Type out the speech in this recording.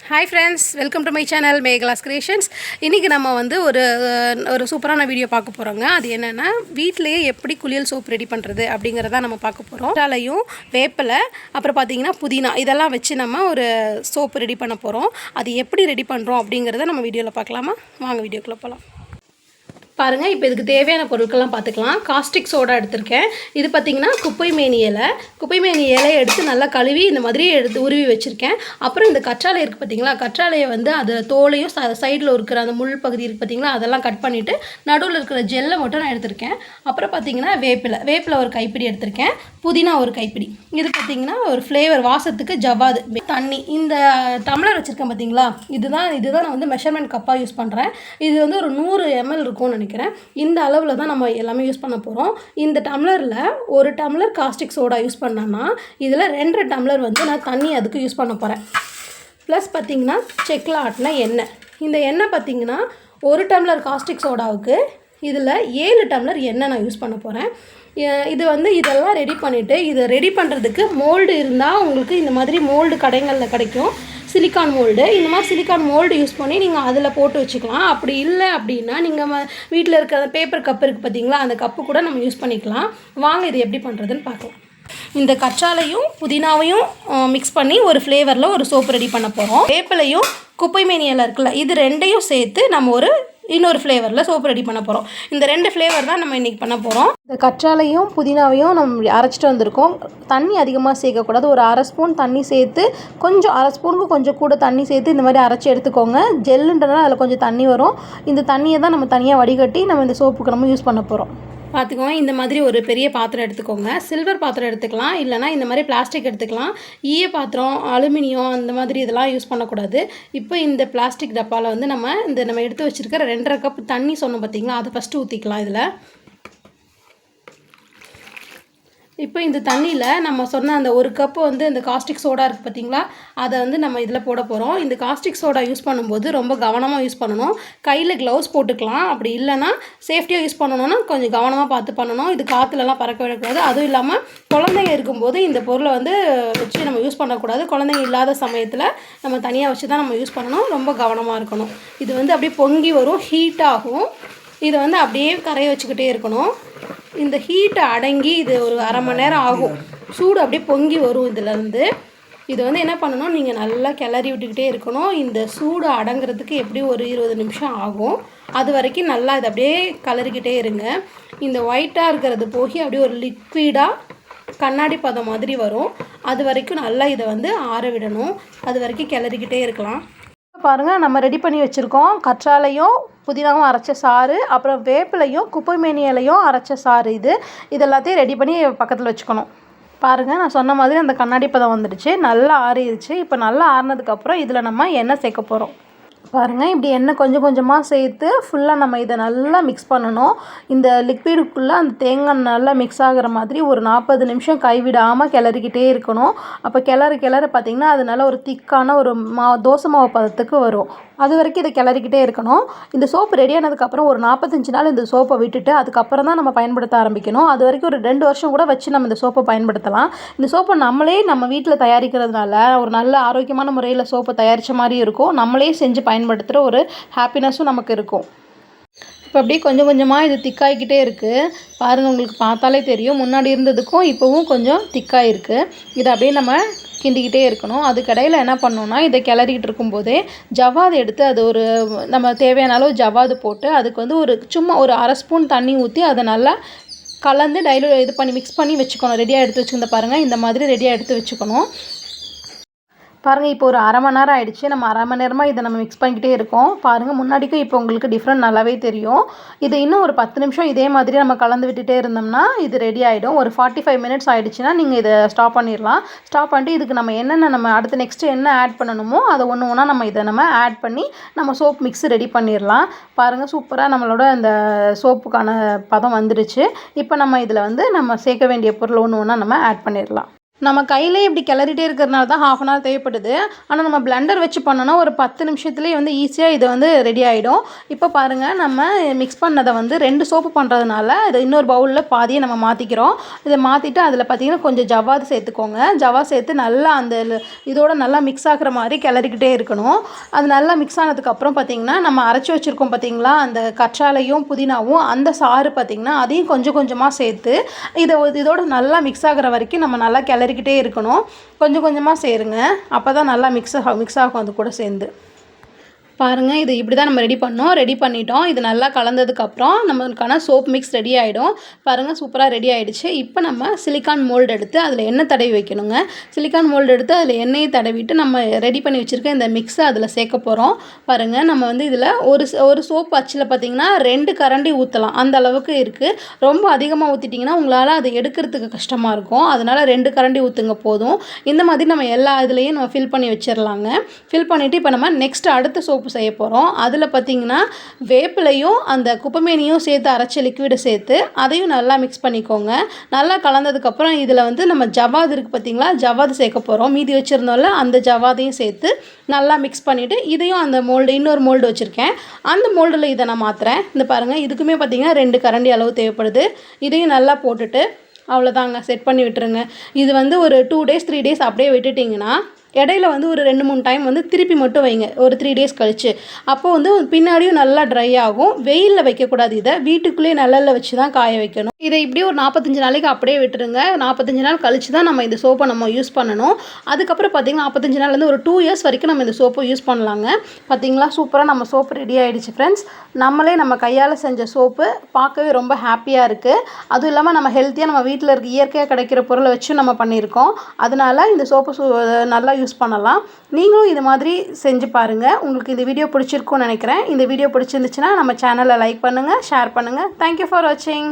Hi friends, welcome to my channel Megala's creations. இன்றைக்கி நம்ம வந்து ஒரு சூப்பரான வீடியோ பார்க்க போகிறோங்க. அது என்னென்னா, வீட்டிலையே எப்படி குளியல் சோப் ரெடி பண்ணுறது அப்படிங்கிறத நம்ம பார்க்க போகிறோம். கற்றாழையும் வேப்பிலை, அப்புறம் பார்த்திங்கன்னா புதினா, இதெல்லாம் வச்சு நம்ம ஒரு சோப்பு ரெடி பண்ண போகிறோம். அது எப்படி ரெடி பண்ணுறோம் அப்படிங்கிறத நம்ம வீடியோவில் பார்க்கலாமா? வாங்க வீடியோக்குள்ளே போகலாம். பாருங்கள், இப்போ இதுக்கு தேவையான பொருட்கள்லாம் பார்த்துக்கலாம். காஸ்டிக் சோடா எடுத்திருக்கேன். இது பார்த்திங்கன்னா குப்பைமேனி இலையை எடுத்து நல்லா கழுவி இந்த மாதிரி எடுத்து உருவி வச்சுருக்கேன். அப்புறம் இந்த கற்றாழை இருக்குது பார்த்திங்களா, கற்றாழையை வந்து அது தோலையும் சைடில் இருக்கிற அந்த முள் பகுதி இருக்குது பார்த்திங்களா, அதெல்லாம் கட் பண்ணிவிட்டு நடுவில் இருக்கிற ஜெல்லை மட்டும் நான் எடுத்திருக்கேன். அப்புறம் பார்த்திங்கன்னா வேப்பிலை ஒரு கைப்பிடி எடுத்திருக்கேன். புதினா ஒரு கைப்பிடி. இது பார்த்திங்கன்னா ஒரு ஃப்ளேவர் வாசத்துக்கு ஜவ்வாது, தண்ணி. இந்த டம்ளர் வச்சுருக்கேன் பார்த்திங்களா, இதுதான் நான் வந்து மெஷர்மெண்ட் கப்பாக யூஸ் பண்ணுறேன். இது வந்து ஒரு 100 ml இருக்கும்னு நினைக்கிறேன். இந்த அளவில் தான் நம்ம எல்லாமே யூஸ் பண்ண போகிறோம். இந்த டம்ளரில் ஒரு டம்ளர் காஸ்டிக் சோடா யூஸ் பண்ணோன்னா இதில் 2 டம்ளர் வந்து நான் தண்ணி அதுக்கு யூஸ் பண்ண போகிறேன். ப்ளஸ் பார்த்திங்கன்னா செக்கில் ஆட்டின எண்ணெய். இந்த எண்ணெய் பார்த்திங்கன்னா ஒரு டம்ளர் காஸ்டிக் சோடாவுக்கு இதில் 7 டம்ளர் எண்ணெய் நான் யூஸ் பண்ண போகிறேன். இதெல்லாம் ரெடி பண்ணிவிட்டு, இதை ரெடி பண்ணுறதுக்கு மோல்டு இருந்தால் உங்களுக்கு இந்த மாதிரி மோல்டு கடைகளில் கிடைக்கும், சிலிக்கான் மோல்டு. இந்த மாதிரி சிலிக்கான் மோல்டு யூஸ் பண்ணி நீங்கள் அதில் போட்டு வச்சுக்கலாம். அப்படி இல்லை அப்படின்னா நீங்கள் வீட்டில் இருக்கிற பேப்பர் கப்பு இருக்குது பார்த்திங்களா, அந்த கப்பு கூட நம்ம யூஸ் பண்ணிக்கலாம். வாங்க இது எப்படி பண்ணுறதுன்னு பார்க்கலாம். இந்த கற்றாழையும் புதினாவையும் மிக்ஸ் பண்ணி ஒரு ஃப்ளேவரில் ஒரு சோப்பு ரெடி பண்ண போகிறோம். வேப்பிலையும் குப்பைமேனி இலை இருக்குல்ல, இது 2ஐயும் சேர்த்து நம்ம இன்னொரு ஃப்ளேவரில் சோப்பு ரெடி பண்ண போகிறோம். இந்த 2 ஃப்ளேவர் தான் நம்ம இன்றைக்கி பண்ண போகிறோம். இந்த கற்றாழையும் புதினாவையும் நம்ம அரைச்சிட்டு வந்திருக்கோம். தண்ணி அதிகமாக சேர்க்கக்கூடாது. ஒரு 1/2 ஸ்பூன் தண்ணி சேர்த்து, கொஞ்சம் 1/2 ஸ்பூனுக்கு கொஞ்சம் கூட தண்ணி சேர்த்து இந்த மாதிரி அரைச்சி எடுத்துக்கோங்க. ஜெல்லுன்றதுனால அதில் கொஞ்சம் தண்ணி வரும். இந்த தண்ணியை தான் நம்ம தனியாக வடிகட்டி நம்ம இந்த சோப்புக்கு நம்ம யூஸ் பண்ண போகிறோம். பார்த்துக்கோங்க, இந்த மாதிரி ஒரு பெரிய பாத்திரம் எடுத்துக்கோங்க. சில்வர் பாத்திரம் எடுத்துக்கலாம், இல்லைனா இந்த மாதிரி பிளாஸ்டிக் எடுத்துக்கலாம். ஈய பாத்திரம், அலுமினியம் அந்த மாதிரி இதெல்லாம் யூஸ் பண்ணக்கூடாது. இப்போ இந்த பிளாஸ்டிக் டப்பாவில் வந்து நம்ம எடுத்து வச்சுருக்கிற 2.5 கப் தண்ணி சொன்னோம் பார்த்திங்களா, அதை ஃபஸ்ட்டு ஊற்றிக்கலாம். இதில் இப்போ இந்த தண்ணியில் நம்ம சொன்ன அந்த 1 கப்பு வந்து இந்த காஸ்டிக் சோடா இருக்குது பார்த்திங்களா, அதை வந்து நம்ம இதில் போட போகிறோம். இந்த காஸ்டிக் சோடா யூஸ் பண்ணும்போது ரொம்ப கவனமாக யூஸ் பண்ணணும். கையில் க்ளவுஸ் போட்டுக்கலாம். அப்படி இல்லைனா சேஃப்டியாக யூஸ் பண்ணணும்னா கொஞ்சம் கவனமாக பார்த்து பண்ணணும். இது காற்றுலலாம் பறக்க விடக்கூடாது. அதுவும் இல்லாமல் குழந்தைங்க இருக்கும்போது இந்த பொருளை வந்து வச்சு நம்ம யூஸ் பண்ணக்கூடாது. குழந்தைங்க இல்லாத சமயத்தில் நம்ம தனியாக வச்சு தான் நம்ம யூஸ் பண்ணணும். ரொம்ப கவனமாக இருக்கணும். இது வந்து அப்படியே பொங்கி வரும், ஹீட் ஆகும். இதை வந்து அப்படியே கரைய வச்சுக்கிட்டே இருக்கணும். இந்த ஹீட்டை அடங்கி இது ஒரு 1/2 மணி நேரம் ஆகும். சூடு அப்படியே பொங்கி வரும் இதிலேருந்து. இது வந்து என்ன பண்ணணும், நீங்கள் நல்லா கிளறி விட்டுக்கிட்டே இருக்கணும். இந்த சூடு அடங்கிறதுக்கு எப்படியும் ஒரு 20 நிமிஷம் ஆகும். அது வரைக்கும் நல்லா இதை அப்படியே கிளறிக்கிட்டே இருங்க. இந்த ஒயிட்டாக இருக்கிறது போய் அப்படியே ஒரு லிக்விடாக கண்ணாடி பதம் மாதிரி வரும். அது வரைக்கும் நல்லா இதை வந்து ஆற விடணும். அது வரைக்கும் கிளறிக்கிட்டே இருக்கலாம். பாருங்கள், நம்ம ரெடி பண்ணி வச்சுருக்கோம். கற்றாழையும் புதினாவும் அரைச்ச சாறு, அப்புறம் வேப்பிலையும் குப்பைமேனி இலையும் அரைச்ச சாறு. இது எல்லாத்தையும் ரெடி பண்ணி பக்கத்தில் வச்சுக்கணும். பாருங்கள், நான் சொன்ன மாதிரி அந்த கண்ணாடி பதம் வந்துடுச்சு, நல்லா ஆறிடுச்சு. இப்போ நல்லா ஆறினதுக்கப்புறம் இதில் நம்ம எண்ணெய் சேர்க்க போகிறோம். பாருங்கள், இப்படி எண்ணெய் கொஞ்சம் கொஞ்சமாக சேர்த்து ஃபுல்லாக நம்ம இதை நல்லா மிக்ஸ் பண்ணணும். இந்த லிக்விடுக்குள்ளே அந்த தேங்காய் நல்லா மிக்ஸ் ஆகிற மாதிரி ஒரு 40 நிமிஷம் கைவிடாமல் கிளறிக்கிட்டே இருக்கணும். அப்போ கிளற பார்த்திங்கன்னா அது நல்லா ஒரு திக்கான ஒரு தோசை மாவு பதத்துக்கு வரும். அது வரைக்கும் இதை கிளறிக்கிட்டே இருக்கணும். இந்த சோப்பு ரெடி ஆனதுக்கப்புறம் ஒரு 45 நாள் இந்த சோப்பை விட்டுட்டு அதுக்கப்புறம் தான் நம்ம பயன்படுத்த ஆரம்பிக்கணும். அது வரைக்கும் ஒரு 2 வருஷம் கூட வச்சு நம்ம இந்த சோப்பை பயன்படுத்தலாம். இந்த சோப்பை நம்மளே நம்ம வீட்டில் தயாரிக்கிறதுனால ஒரு நல்ல ஆரோக்கியமான முறையில் சோப்பை தயாரித்த மாதிரி இருக்கும். நம்மளே செஞ்சு பயன்படுத்துகிற ஒரு ஹாப்பினஸும் நமக்கு இருக்கும். இப்போ அப்படியே கொஞ்சம் கொஞ்சமாக இது திக்காகிக்கிட்டே இருக்குது. பாருங்கள், உங்களுக்கு பார்த்தாலே தெரியும், முன்னாடி இருந்ததுக்கும் இப்போவும் கொஞ்சம் திக்காக இருக்குது. இதை அப்படியே நம்ம கிண்டிக்கிட்டே இருக்கணும். அதுக்கடையில் என்ன பண்ணணும்னா, இதை கிளறிக்கிட்டு இருக்கும்போதே ஜவ்வாது எடுத்து நம்ம தேவையான அளவு ஜவ்வாது போட்டு அதுக்கு வந்து சும்மா ஒரு 1/2 ஸ்பூன் தண்ணி ஊற்றி அதை நல்லா கலந்து மிக்ஸ் பண்ணி வச்சுக்கணும். ரெடியாக எடுத்து வச்சுருந்த பாருங்கள், இந்த மாதிரி ரெடியாக எடுத்து வச்சுக்கணும். பாருங்கள், இப்போ ஒரு 1/2 மணி நேரம் ஆகிடுச்சு. நம்ம 1/2 மணி நேரமாக இதை நம்ம மிக்ஸ் பண்ணிக்கிட்டே இருக்கோம். பாருங்கள், முன்னாடிக்கும் இப்போ உங்களுக்கு டிஃப்ரெண்ட் நல்லாவே தெரியும். இது இன்னும் ஒரு 10 நிமிஷம் இதே மாதிரி நம்ம கலந்து விட்டுட்டே இருந்தோம்னா இது ரெடி ஆகிடும். ஒரு 45 மினிட்ஸ் ஆகிடுச்சுன்னா நீங்கள் இதை ஸ்டாப் பண்ணிடலாம். ஸ்டாப் பண்ணிட்டு இதுக்கு நம்ம அடுத்து நெக்ஸ்ட்டு என்ன ஆட் பண்ணணுமோ அதை ஒன்று நம்ம இதை ஆட் பண்ணி நம்ம சோப் மிக்ஸ் ரெடி பண்ணிடலாம். பாருங்கள், சூப்பராக நம்மளோட இந்த சோப்புக்கான பதம் வந்துடுச்சு. இப்போ நம்ம இதில் வந்து நம்ம சேர்க்க வேண்டிய பொருள் ஒன்று நம்ம ஆட் பண்ணிடலாம். நம்ம கையிலே இப்படி கிளறிட்டே இருக்கிறனால தான் ½ அன் ஹவர் தேவைப்படுது. ஆனால் நம்ம பிளெண்டர் வச்சு பண்ணோன்னா ஒரு 10 நிமிஷத்துலேயே வந்து ஈஸியாக இது வந்து ரெடி ஆகிடும். இப்போ பாருங்கள், நம்ம மிக்ஸ் பண்ணதை வந்து 2 சோப்பு பண்ணுறதுனால இதை இன்னொரு பவுலில் பாதியை நம்ம மாற்றிக்கிறோம். இதை மாற்றிட்டு அதில் பார்த்திங்கன்னா கொஞ்சம் ஜவ்வாது சேர்த்துக்கோங்க. ஜவ்வாது சேர்த்து நல்லா அந்த இதோட நல்லா மிக்ஸ் ஆகிற மாதிரி கிளறிக்கிட்டே இருக்கணும். அது நல்லா மிக்ஸ் ஆனதுக்கப்புறம் பார்த்திங்கன்னா நம்ம அரைச்சி வச்சுருக்கோம் பார்த்திங்களா, அந்த கற்றாழையும் புதினாவும் அந்த சாறு பார்த்திங்கன்னா அதையும் கொஞ்சம் கொஞ்சமாக சேர்த்து இதோட நல்லா மிக்ஸ் ஆகிற வரைக்கும் நம்ம நல்லா கிளறிக்கிட்டே இருக்கணும். கொஞ்சம் கொஞ்சமாக சேருங்க. அப்போ தான் நல்லா மிக்ஸ் ஆகும் அது கூட சேர்ந்து. பாருங்கள், இது இப்படி தான் நம்ம ரெடி பண்ணோம். ரெடி பண்ணிட்டோம். இது நல்லா கலந்ததுக்கப்புறம் நம்மளுக்கான சோப் மிக்ஸ் ரெடி ஆகிடும். பாருங்கள், சூப்பராக ரெடி ஆகிடுச்சு. இப்போ நம்ம சிலிக்கான் மோல்டு எடுத்து அதில் எண்ணெய் தடவி வைக்கணுங்க. சிலிக்கான் மோல்டு எடுத்து அதில் எண்ணெயை தடவிட்டு நம்ம ரெடி பண்ணி வச்சுருக்க இந்த மிக்ஸை அதில் சேர்க்க போகிறோம். பாருங்கள், நம்ம வந்து இதில் ஒரு சோப் அச்சில் பார்த்திங்கன்னா 2 கரண்டி ஊற்றலாம். அந்த அளவுக்கு இருக்குது. ரொம்ப அதிகமாக ஊற்றிட்டிங்கன்னா உங்களால் அதை எடுக்கிறதுக்கு கஷ்டமாக இருக்கும். அதனால் 2 கரண்டி ஊற்றுங்க போதும். இந்த மாதிரி நம்ம எல்லா இதுலேயும் நம்ம ஃபில் பண்ணி வச்சிடலாங்க. ஃபில் பண்ணிவிட்டு இப்போ நம்ம நெக்ஸ்ட் அடுத்த சோப்பு செய்ய போகிறோம். அதில் பார்த்திங்கன்னா வேப்பிலையும் அந்த குப்பைமேனியும் சேர்த்து அரைச்ச லிக்விடை சேர்த்து அதையும் நல்லா மிக்ஸ் பண்ணிக்கோங்க. நல்லா கலந்ததுக்கப்புறம் இதில் வந்து நம்ம ஜவ்வாது இருக்குது பார்த்திங்களா, ஜவ்வாது சேர்க்க போகிறோம். மீதி வச்சுருந்தோம்ல அந்த ஜவ்வாதையும் சேர்த்து நல்லா மிக்ஸ் பண்ணிவிட்டு இதையும் அந்த இன்னொரு மோல்டு வச்சுருக்கேன், அந்த மோல்டில் இதை நான் மாற்றுறேன். இந்த பாருங்கள், இதுக்குமே பார்த்திங்கன்னா 2 கரண்டி அளவு தேவைப்படுது. இதையும் நல்லா போட்டுட்டு அவ்வளோதாங்க, செட் பண்ணி விட்டுருங்க. இது வந்து ஒரு 2 டேஸ் 3 டேஸ் அப்படியே விட்டுட்டிங்கன்னா இடையில வந்து ஒரு 2-3 டைம் வந்து திருப்பி மட்டும் வைங்க, ஒரு 3 டேஸ் கழிச்சு. அப்போ வந்து பின்னாடியும் நல்லா ட்ரை ஆகும். வெயிலில் வைக்கக்கூடாது, இதை வீட்டுக்குள்ளேயே நிழலில் வச்சு தான் காய வைக்கணும். இதை இப்படியே ஒரு 45 நாளைக்கு அப்படியே விட்டுருங்க. 45 நாள் கழிச்சு தான் நம்ம இந்த சோப்பை நம்ம யூஸ் பண்ணணும். அதுக்கப்புறம் பார்த்திங்கன்னா 45 நாள்லேருந்து ஒரு 2 இயர்ஸ் வரைக்கும் நம்ம இந்த சோப்பை யூஸ் பண்ணலாங்க. பார்த்திங்களா, சூப்பராக நம்ம சோப்பு ரெடி ஆகிடுச்சு ஃப்ரெண்ட்ஸ். நம்மளே நம்ம கையால் செஞ்ச சோப்பு பார்க்கவே ரொம்ப ஹாப்பியாக இருக்குது. அதுவும் இல்லாமல் நம்ம ஹெல்த்தியாக நம்ம வீட்டில் இருக்க இயற்கையாக கிடைக்கிற பொருளை வச்சு நம்ம பண்ணியிருக்கோம். அதனால் இந்த சோப்பு நல்லா யூஸ் பண்ணலாம். நீங்களும் இது மாதிரி செஞ்சு பாருங்கள். உங்களுக்கு இந்த வீடியோ பிடிச்சிருக்கும்னு நினைக்கிறேன். இந்த வீடியோ பிடிச்சிருந்துச்சுன்னா நம்ம சேனலை லைக் பண்ணுங்கள், ஷேர் பண்ணுங்கள். தேங்க்யூ ஃபார் வாட்சிங்.